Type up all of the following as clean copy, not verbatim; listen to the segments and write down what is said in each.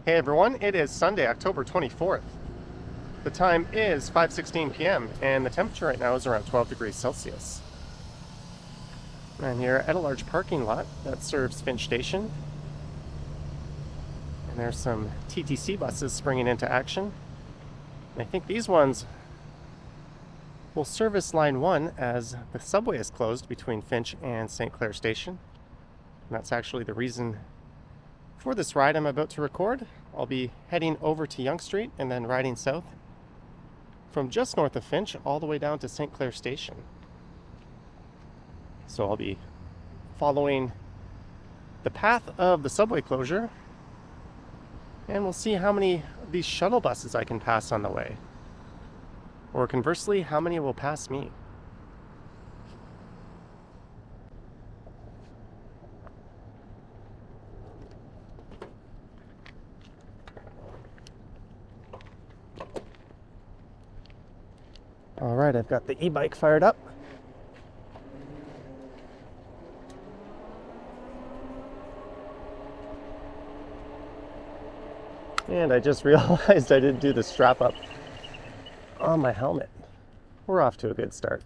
Hey everyone, it is Sunday, October 24th. The time is 5:16 p.m. and the temperature right now is around 12 degrees Celsius. I'm here at a large parking lot that serves Finch Station. And there's some TTC buses springing into action. And I think these ones will service line 1 as the subway is closed between Finch and St. Clair Station. And that's actually the reason for this ride I'm about to record. I'll be heading over to Yonge Street and then riding south from just north of Finch all the way down to St. Clair Station. So I'll be following the path of the subway closure, and we'll see how many of these shuttle buses I can pass on the way. Or conversely, how many will pass me. All right, I've got the Ebike fired up. And I just realized I didn't do the strap up on my helmet. We're off to a good start.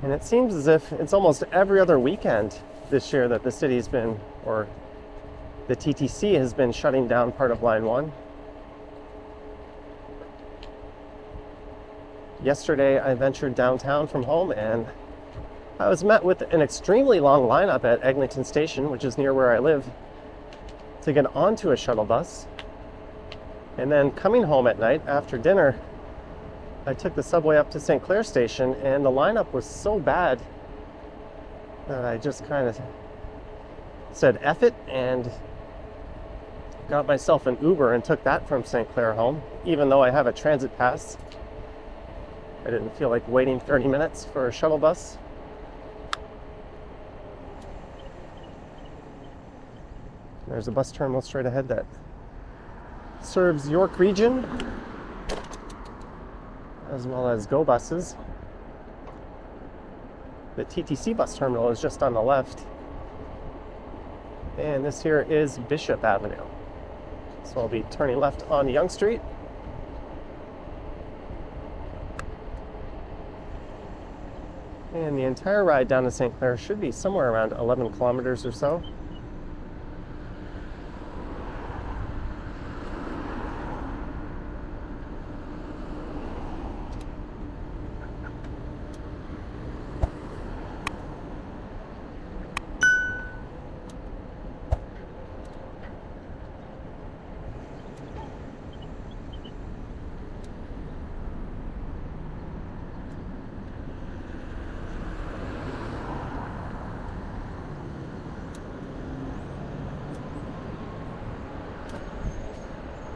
And it seems as if it's almost every other weekend this year that the city's been, or the TTC has been shutting down part of line 1. Yesterday I ventured downtown from home and I was met with an extremely long lineup at Eglinton Station, which is near where I live, to get onto a shuttle bus. And then coming home at night after dinner, I took the subway up to St. Clair Station, and the lineup was so bad that I just kind of said F it and got myself an Uber and took that from St. Clair home. Even though I have a transit pass, I didn't feel like waiting 30 minutes for a shuttle bus. There's a bus terminal straight ahead that serves York Region, as well as Go buses. The TTC bus terminal is just on the left. And this here is Bishop Avenue. So I'll be turning left on Yonge Street. And the entire ride down to St. Clair should be somewhere around 11 kilometers or so.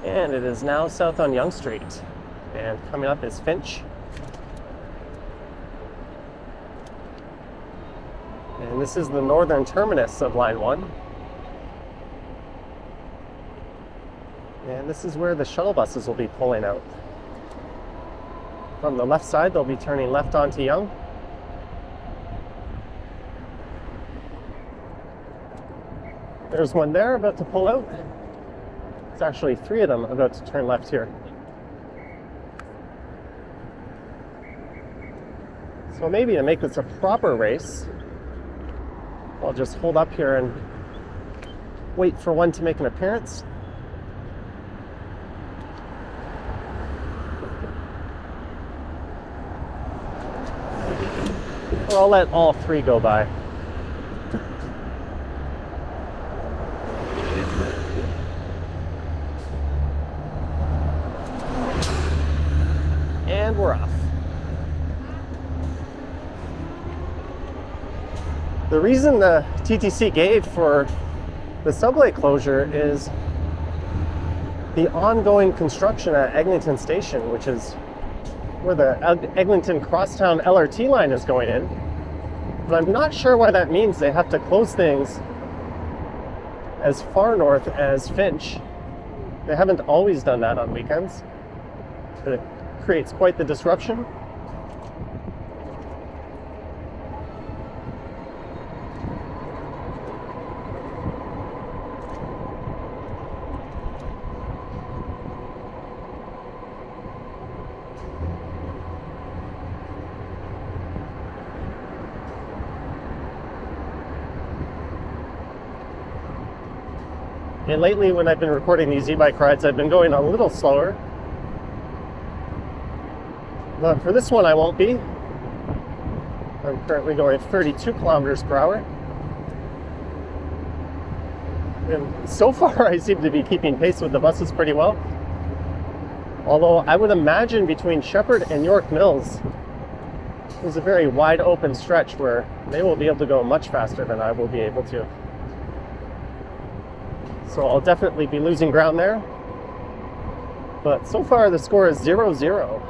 And it is now south on Yonge Street. And coming up is Finch. And this is the northern terminus of line 1. And this is where the shuttle buses will be pulling out. From the left side, they'll be turning left onto Yonge. There's one there about to pull out. It's actually 3 of them about to turn left here. So maybe to make this a proper race, I'll just hold up here and wait for one to make an appearance. Or I'll let all 3 go by. And we're off. The reason the TTC gave for the subway closure is the ongoing construction at Eglinton Station, which is where the Eglinton Crosstown LRT line is going in. But I'm not sure why that means they have to close things as far north as Finch. They haven't always done that on weekends, but it creates quite the disruption. And lately, when I've been recording these e-bike rides, I've been going a little slower. But for this one, I won't be. I'm currently going 32 kilometers per hour. And so far, I seem to be keeping pace with the buses pretty well. Although I would imagine between Shepherd and York Mills, there's a very wide open stretch where they will be able to go much faster than I will be able to. So I'll definitely be losing ground there. But so far the score is 0-0.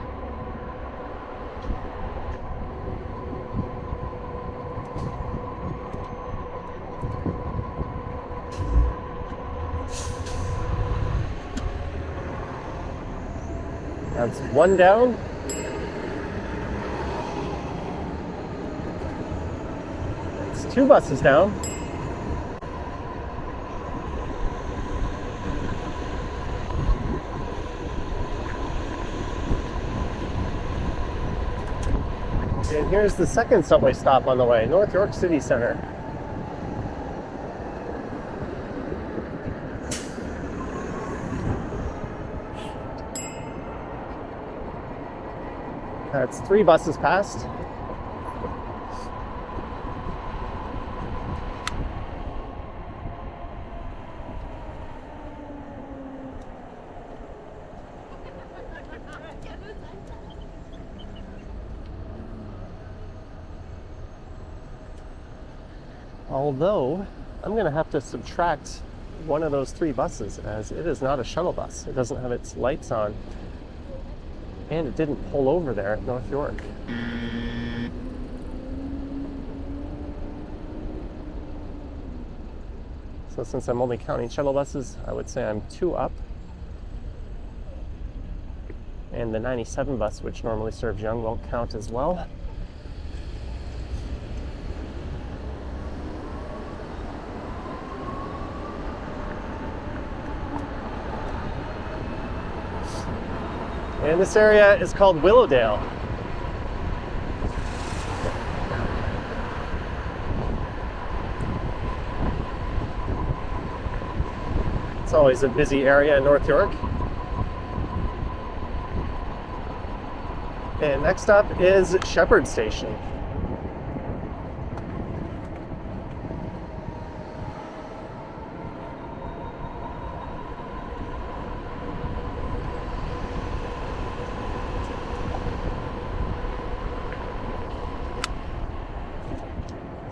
That's one down. It's two buses down. And here's the second subway stop on the way, North York City Center. That's three buses past. Although, I'm going to have to subtract one of those three buses, as it is not a shuttle bus. It doesn't have its lights on. And it didn't pull over there at North York. So since I'm only counting shuttle buses, I would say I'm two up. And the 97 bus, which normally serves Yonge, won't count as well. And this area is called Willowdale. It's always a busy area in North York. And next up is Shepherd Station.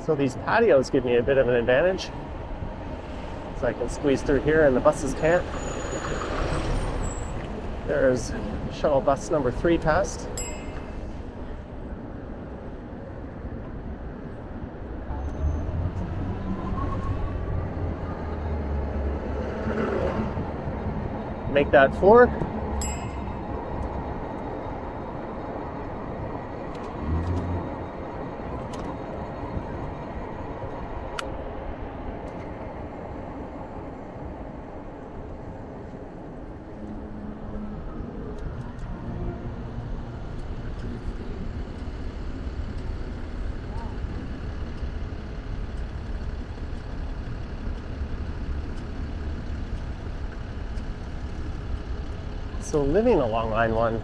So these patios give me a bit of an advantage. So I can squeeze through here and the buses can't. There's shuttle bus number 3 past. Make that 4. So living along Line 1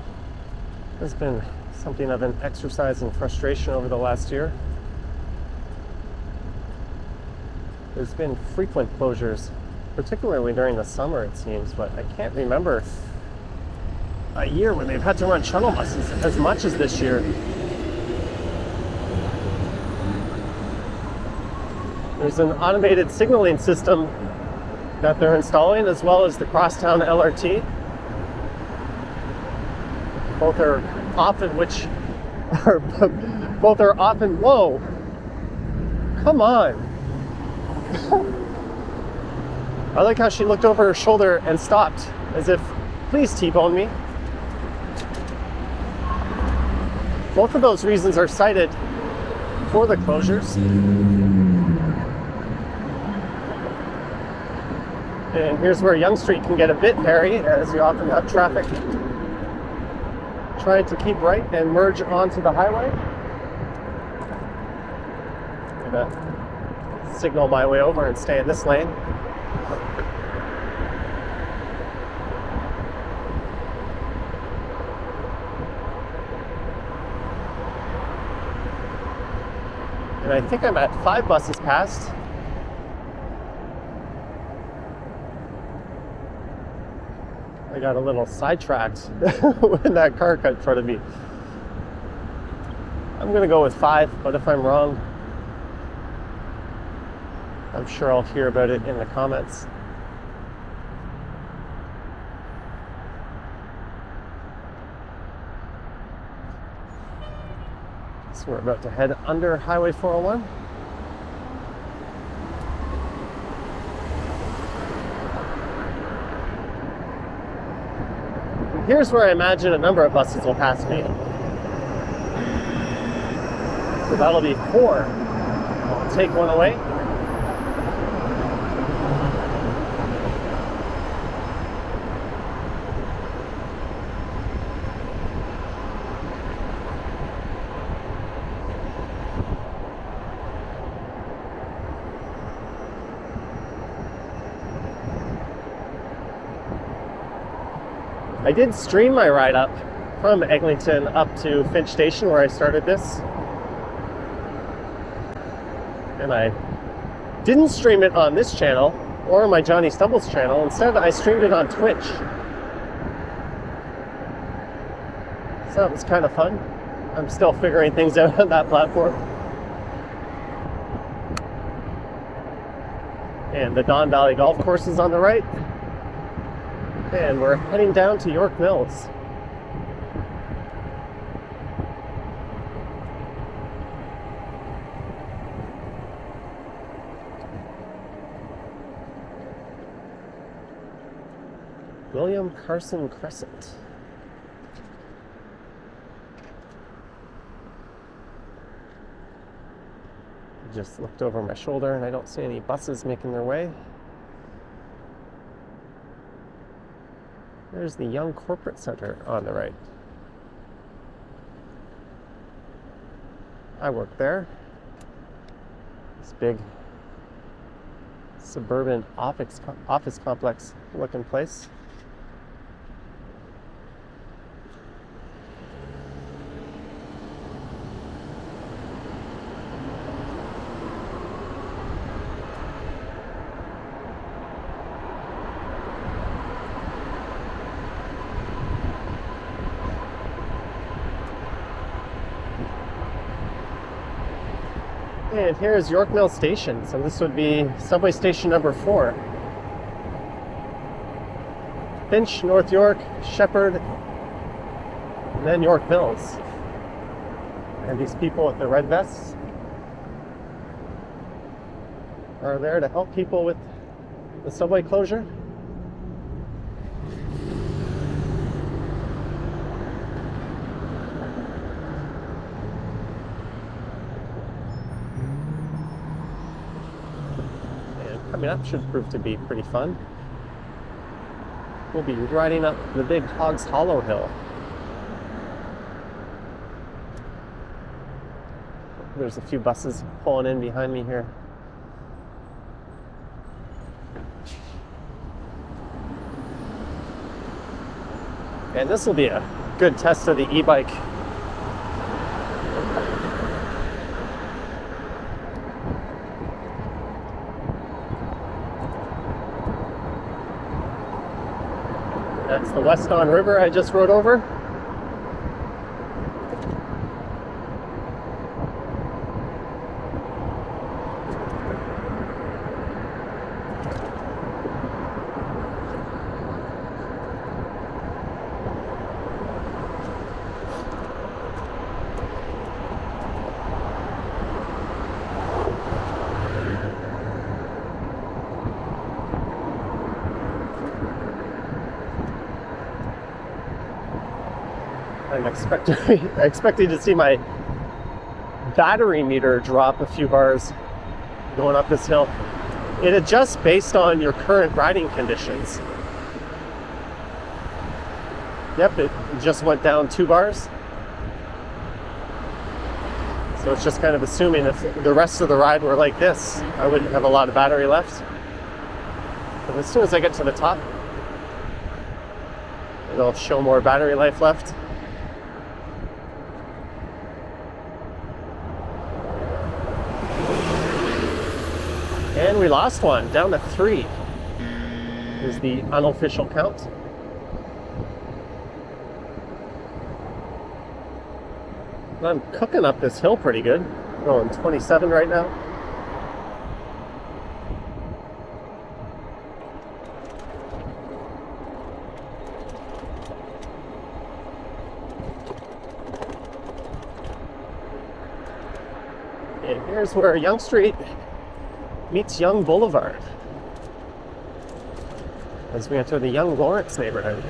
has been something of an exercise in frustration over the last year. There's been frequent closures, particularly during the summer it seems, but I can't remember a year when they've had to run shuttle buses as much as this year. There's an automated signaling system that they're installing, as well as the Crosstown LRT. Both are often whoa, come on. I like how she looked over her shoulder and stopped, as if, please T-bone me. Both of those reasons are cited for the closures. And here's where Yonge Street can get a bit hairy, as you often have traffic trying to keep right and merge onto the highway. I'm gonna signal my way over and stay in this lane. And I think I'm at 5 buses past. I got a little sidetracked when that car cut in front of me. I'm gonna go with 5, but if I'm wrong, I'm sure I'll hear about it in the comments. So we're about to head under Highway 401. Here's where I imagine a number of buses will pass me. So that'll be 4. I'll take one away. I did stream my ride up from Eglinton up to Finch Station where I started this. And I didn't stream it on this channel or my Johnny Stumbles channel. Instead, I streamed it on Twitch. So that was kind of fun. I'm still figuring things out on that platform. And the Don Valley Golf Course is on the right. And we're heading down to York Mills. William Carson Crescent. Just looked over my shoulder and I don't see any buses making their way. There's the Yonge Corporate Center on the right. I work there. This big suburban office complex looking place. And here's York Mills Station, so this would be subway station number 4. Finch, North York, Shepherd, and then York Mills. And these people with the red vests are there to help people with the subway closure. Coming up should prove to be pretty fun. We'll be riding up the big Hogs Hollow Hill. There's a few buses pulling in behind me here. And this will be a good test of the e-bike. That's the Weston River I just rode over. I'm expecting to see my battery meter drop a few bars going up this hill. It adjusts based on your current riding conditions. Yep, it just went down 2 bars. So it's just kind of assuming if the rest of the ride were like this, I wouldn't have a lot of battery left. But as soon as I get to the top, it'll show more battery life left. we lost one. Down to 3 is the unofficial count. I'm cooking up this hill pretty good. Going 27 right now. And here's where Yonge Street meets Yonge Boulevard as we enter the Yonge Lawrence neighborhood.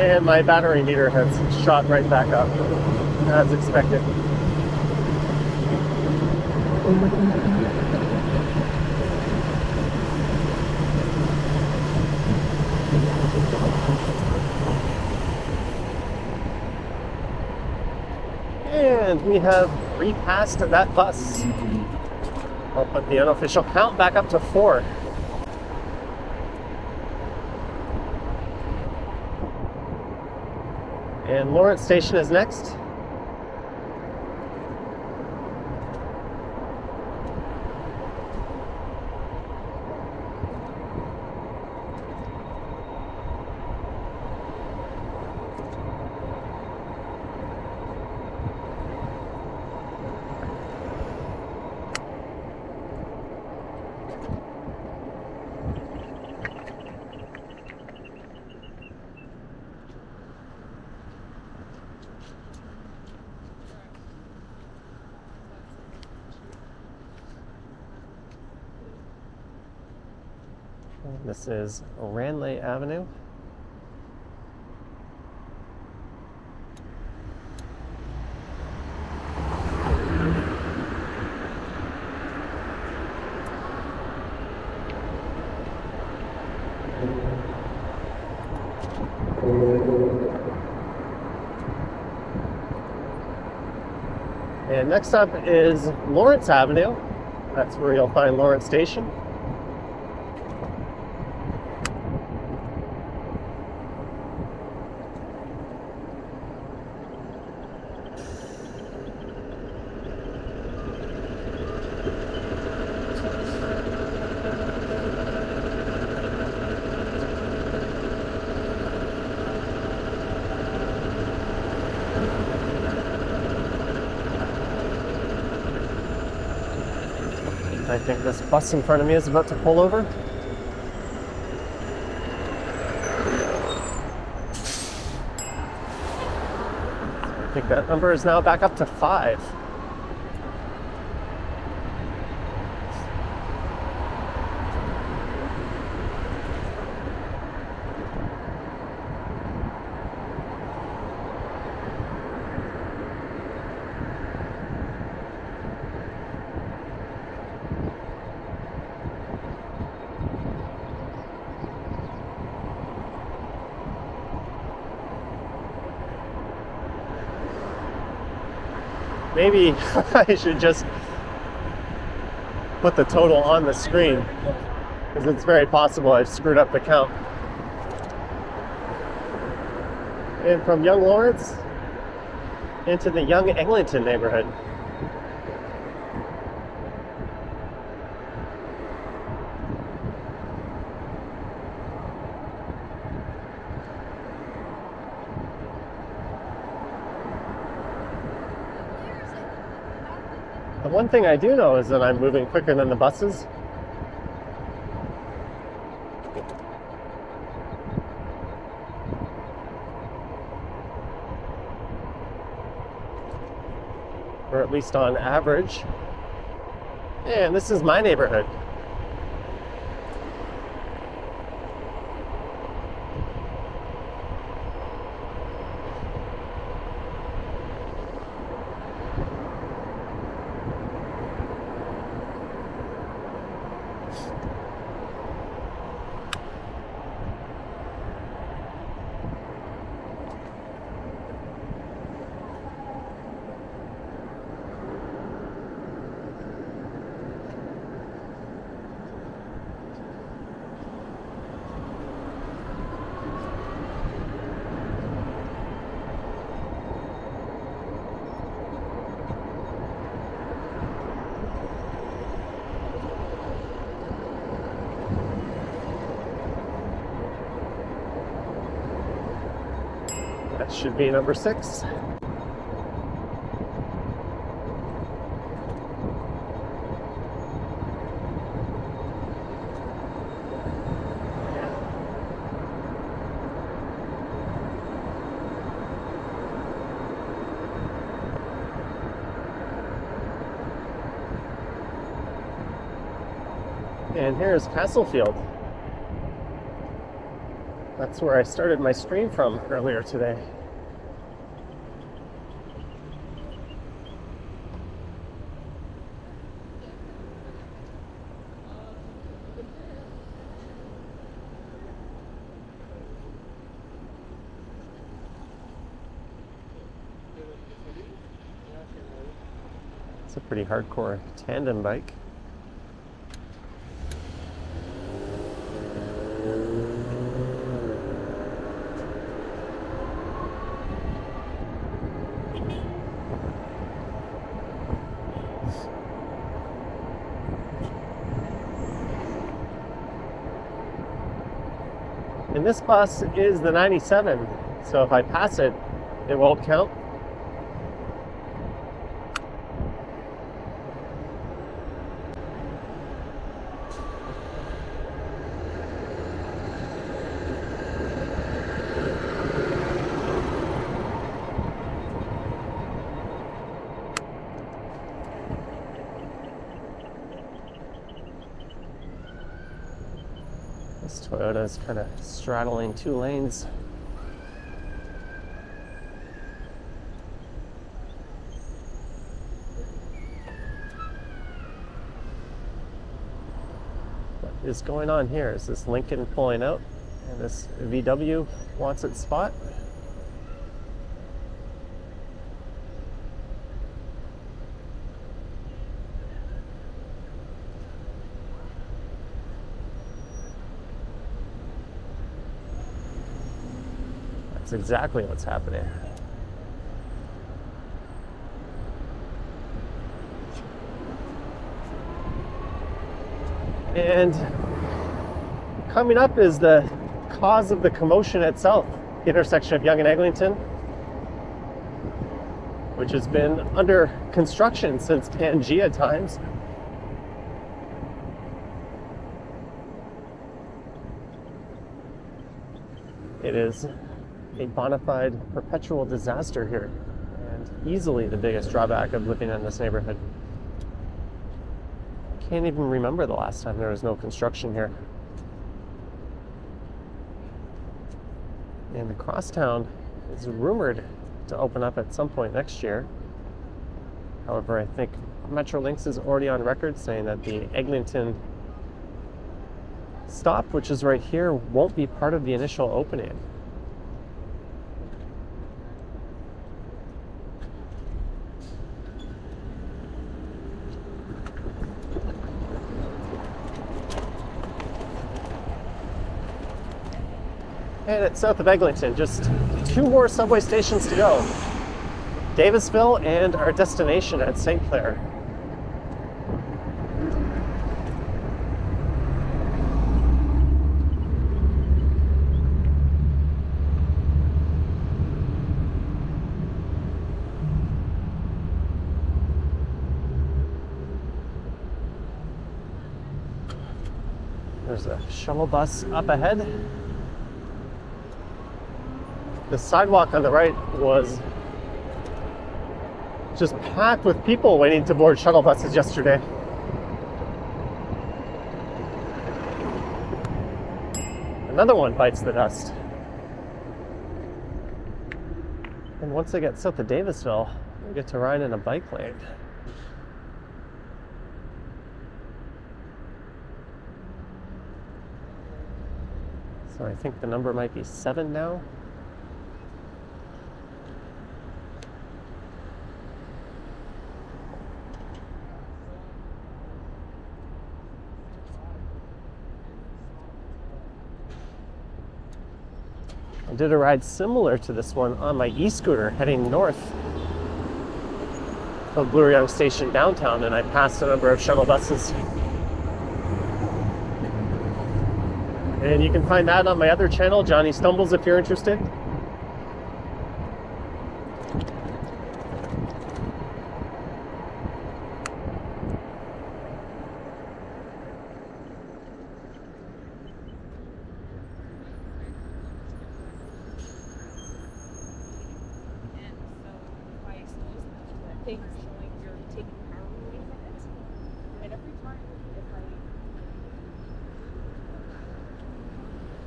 And my battery meter has shot right back up, as expected. And we have repassed that bus. I'll put the unofficial count back up to 4. And Lawrence Station is next. This is Ranelagh Avenue. And next up is Lawrence Avenue. That's where you'll find Lawrence Station. I think this bus in front of me is about to pull over. I think that number is now back up to 5. Maybe I should just put the total on the screen, because it's very possible I've screwed up the count. And from Yonge Lawrence into the Yonge Eglinton neighborhood. The one thing I do know is that I'm moving quicker than the buses. Or at least on average. And this is my neighborhood. That should be number 6. And here's Castlefield. That's where I started my stream from earlier today. It's a pretty hardcore tandem bike. And this bus is the 97, so if I pass it, it won't count. This Toyota is kind of straddling 2 lanes. What is going on here? Is this Lincoln pulling out and this VW wants its spot? That's exactly what's happening. And coming up is the cause of the commotion itself, the intersection of Yonge and Eglinton, which has been under construction since Pangea times. It is a bona fide perpetual disaster here, and easily the biggest drawback of living in this neighborhood. Can't even remember the last time there was no construction here. And the crosstown is rumored to open up at some point next year. However, I think Metrolinx is already on record saying that the Eglinton stop, which is right here, won't be part of the initial opening. And it's south of Eglinton, just 2 more subway stations to go. Davisville and our destination at St. Clair. There's a shuttle bus up ahead. The sidewalk on the right was just packed with people waiting to board shuttle buses yesterday. Another one bites the dust. And once I get south of Davisville, I get to ride in a bike lane. So I think the number might be 7 now. I did a ride similar to this one on my e-scooter heading north from Yonge Station downtown, and I passed a number of shuttle buses. And you can find that on my other channel, Johnny Stumbles, if you're interested.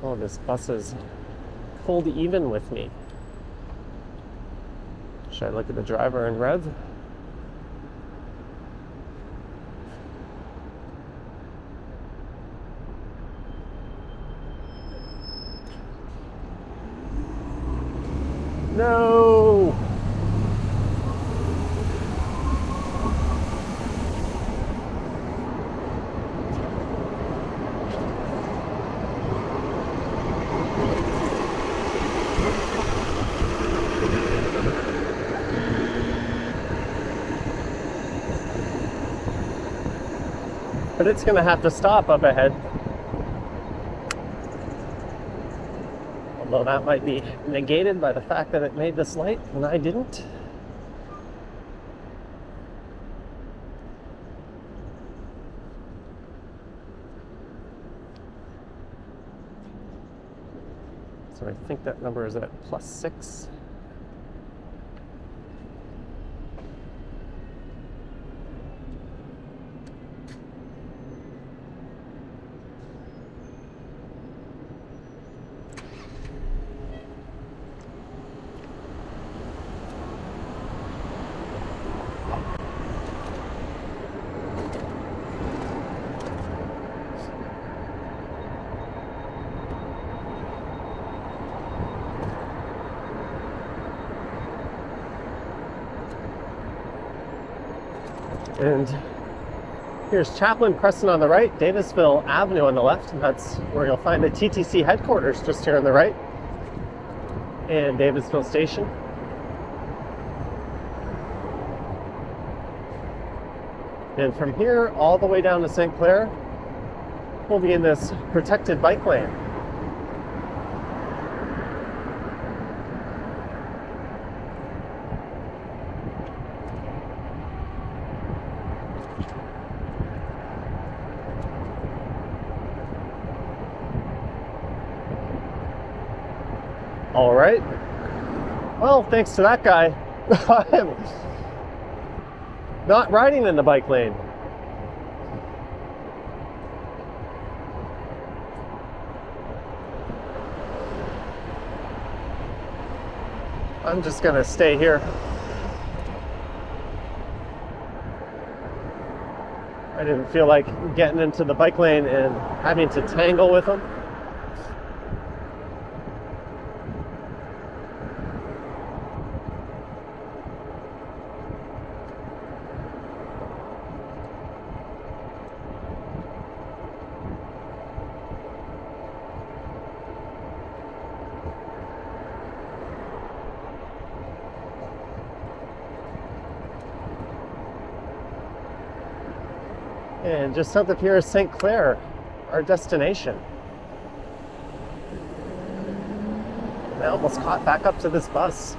Oh, this bus is pulled even with me. Should I look at the driver and rev? No! But it's going to have to stop up ahead. Although that might be negated by the fact that it made this light and I didn't. So I think that number is at +6. And here's Chaplin Crescent on the right, Davisville Avenue on the left, and that's where you'll find the TTC headquarters just here on the right, and Davisville Station. And from here all the way down to St. Clair, we'll be in this protected bike lane. All right. Well, thanks to that guy, I'm not riding in the bike lane. I'm just gonna stay here. I didn't feel like getting into the bike lane and having to tangle with them. And just south of here is St. Clair, our destination. I almost caught back up to this bus.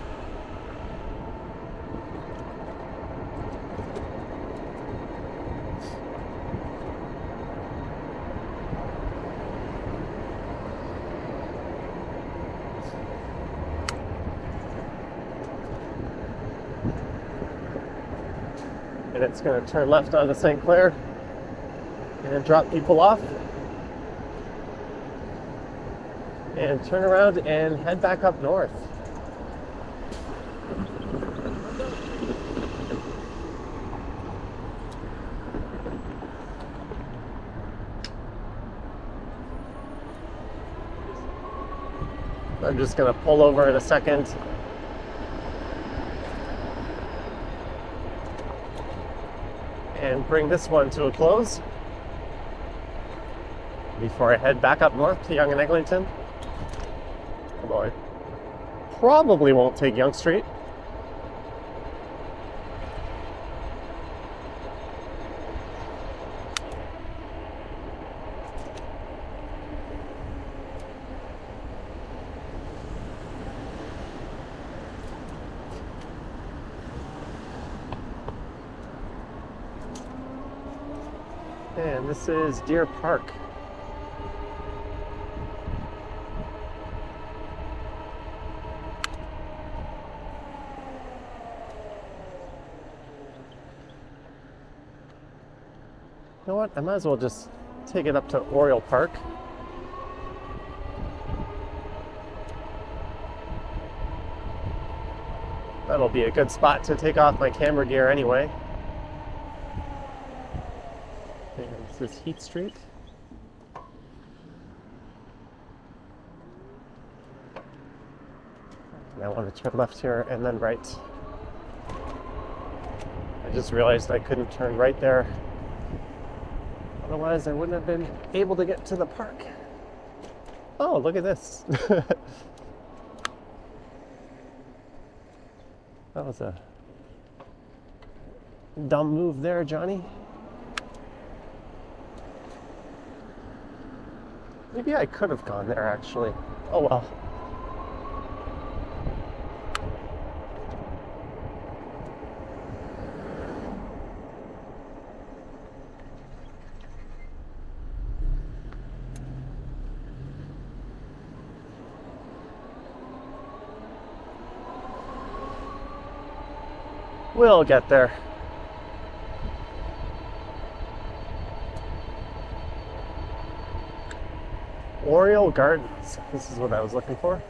And it's going to turn left onto St. Clair and drop people off and turn around and head back up north. I'm just going to pull over in a second. And bring this one to a close before I head back up north to Yonge and Eglinton. Although I probably won't take Yonge Street. And this is Deer Park. You know what? I might as well just take it up to Oriole Park. That'll be a good spot to take off my camera gear anyway. This is Heath Street. And I want to turn left here and then right. I just realized I couldn't turn right there. Otherwise, I wouldn't have been able to get to the park. Oh, look at this. That was a dumb move there, Johnny. Maybe I could have gone there, actually. Oh well. We'll get there. Oriole Gardens. This is what I was looking for.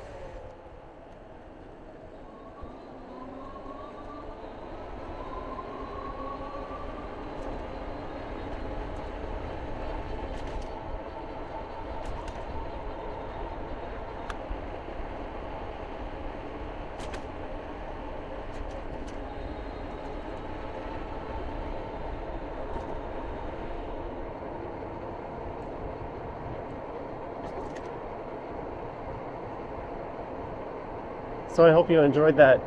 So I hope you enjoyed that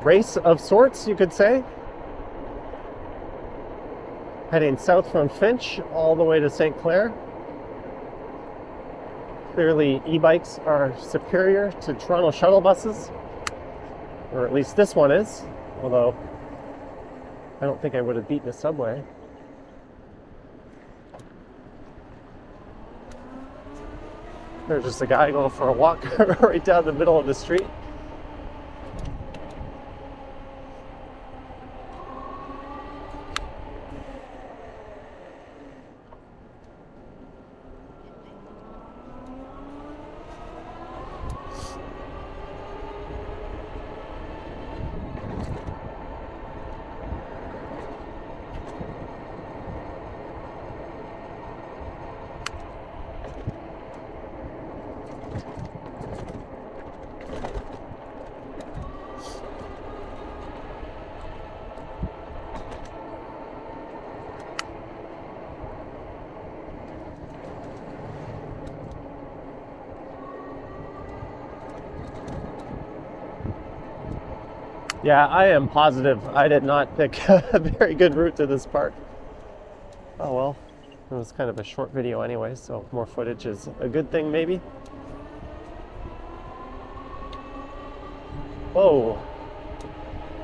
race of sorts, you could say. Heading south from Finch all the way to St. Clair. Clearly, e-bikes are superior to Toronto shuttle buses, or at least this one is, although I don't think I would have beaten a subway. There's just a guy going for a walk right down the middle of the street. Yeah, I am positive I did not pick a very good route to this park. Oh well, it was kind of a short video anyway, so more footage is a good thing maybe. Whoa,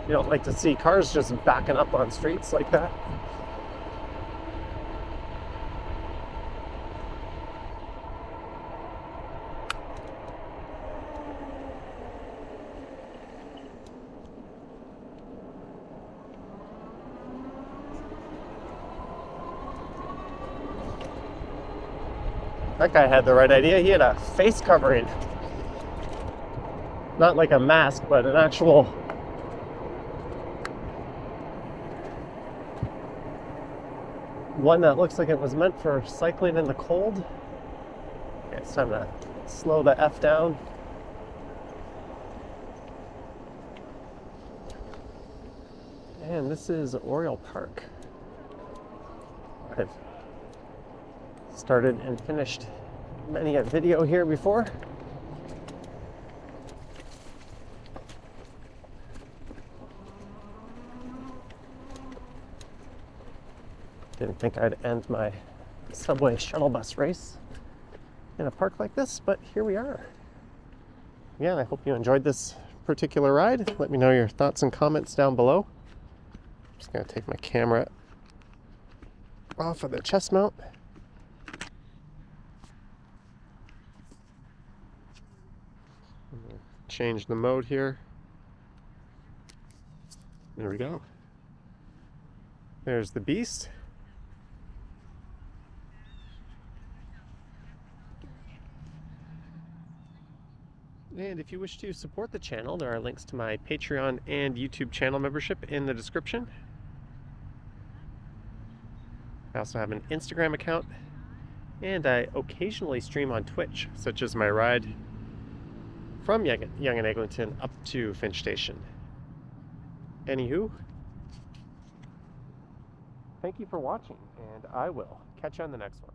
you don't like to see cars just backing up on streets like that. That guy had the right idea. He had a face covering. Not like a mask, but an actual one that looks like it was meant for cycling in the cold. Okay, it's time to slow the F down. And this is Oriole Park. I've started and finished many a video here before. Didn't think I'd end my subway shuttle bus race in a park like this, but here we are. Yeah, I hope you enjoyed this particular ride. Let me know your thoughts and comments down below. I'm just gonna take my camera off of the chest mount. Change the mode here. There we go. There's the beast. And if you wish to support the channel, there are links to my Patreon and YouTube channel membership in the description. I also have an Instagram account, and I occasionally stream on Twitch, such as my ride from Yonge and Eglinton up to Finch Station. Anywho, thank you for watching, and I will catch you on the next one.